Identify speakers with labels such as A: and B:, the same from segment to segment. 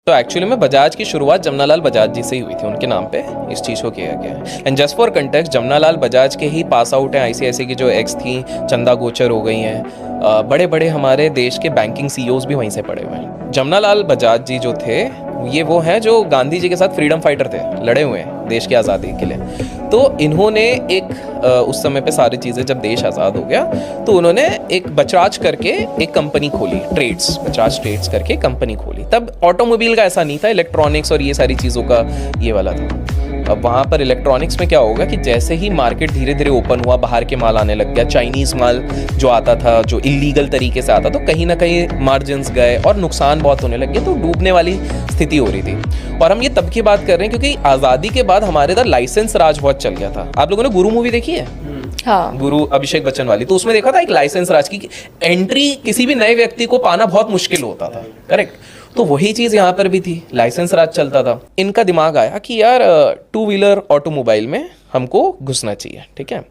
A: तो एक्चुअली में बजाज की शुरुआत जमनालाल बजाज जी से ही हुई थी, उनके नाम पे इस चीज़ को किया गया है। And just for context, Jamnalal Bajaj के ही पास आउट हैं आईसीआईसीआई की जो एक्स थी, चंदा कोचर हो गई हैं। बड़े बड़े हमारे देश के बैंकिंग सीईओज भी वहीं से पड़े हुए हैं। जमनालाल बजाज जी जो थे ये वो हैं जो गांधी जी के साथ फ्रीडम फाइटर थे, लड़े हुए हैं देश की आज़ादी के लिए। तो इन्होंने एक उस समय पे सारी चीज़ें जब देश आज़ाद हो गया तो उन्होंने एक बजाज करके एक कंपनी खोली, ट्रेड्स, बजाज ट्रेड्स करके कंपनी खोली। तब ऑटोमोबाइल का ऐसा नहीं था, इलेक्ट्रॉनिक्स और ये सारी चीज़ों का ये वाला था। अब वहाँ पर इलेक्ट्रॉनिक्स में क्या होगा कि जैसे ही मार्केट धीरे धीरे ओपन हुआ, बाहर के माल आने लग गया, चाइनीज़ माल जो आता था, जो इलीगल तरीके से आता, तो कहीं ना कहीं मार्जिन्स गए और नुकसान बहुत होने लग गया, तो डूबने वाली स्थिति हो रही थी। और हम ये तब की बात कर रहे हैं क्योंकि आज़ादी के बाद हमारे इधर लाइसेंस राज बहुत चल गया था। आप लोगों ने गुरु मूवी देखी है?
B: हाँ।
A: गुरु अभिषेक बच्चन वाली, तो उसमें देखा था एक लाइसेंस राज की एंट्री किसी भी नए व्यक्ति को पाना बहुत मुश्किल होता था, करेक्ट? तो वही चीज़ यहाँ पर भी थी, लाइसेंस राज चलता था। इनका दिमाग आया कि यार टू व्हीलर ऑटोमोबाइल में हमको घुसना चाहिए, ठीक है?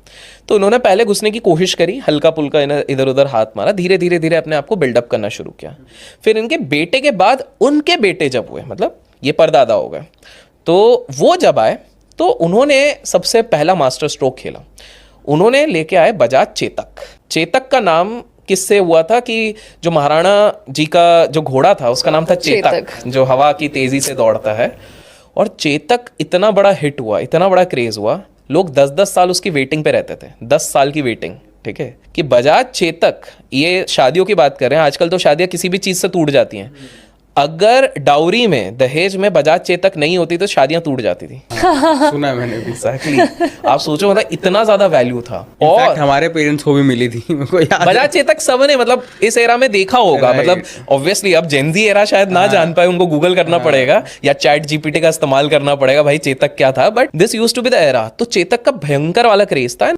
A: तो उन्होंने पहले घुसने की कोशिश करी, हल्का पुल्का इधर उधर हाथ मारा, धीरे धीरे धीरे अपने आप को बिल्डअप करना शुरू किया। फिर इनके बेटे के बाद उनके बेटे जब हुए, मतलब ये परदादा हो गए, तो वो जब आए तो उन्होंने सबसे पहला मास्टर स्ट्रोक खेला। उन्होंने लेके आए बजाज चेतक। चेतक का नाम किससे हुआ था कि जो महाराणा जी का जो घोड़ा था उसका नाम था चेतक, जो हवा की तेजी से दौड़ता है। और चेतक इतना बड़ा हिट हुआ, इतना बड़ा क्रेज हुआ, लोग 10-10 साल उसकी वेटिंग पे रहते थे, 10 साल की वेटिंग, ठीक है? कि बजाज चेतक, ये शादियों की बात कर रहे हैं, आजकल तो शादियां किसी भी चीज से टूट जाती हैं। अगर डाउरी में, दहेज में बजाज चेतक नहीं होती तो शादियां टूट जाती थी।
C: सुना है मैंने भी।
A: Exactly. आप सोचो, मतलब इतना ज्यादा वैल्यू था।
C: और हमारे पेरेंट्स को भी मिली थी, मेरे को याद है।
A: बजाज चेतक सब ने मतलब इस एरा में देखा होगा, मतलब ऑब्वियसली अब जेनजी एरा शायद ना जान पाए, उनको गूगल करना पड़ेगा या चैट जीपीटी का इस्तेमाल करना पड़ेगा, भाई चेतक क्या था, but this used to be the era. तो चेतक का भयंकर वाला क्रेज था।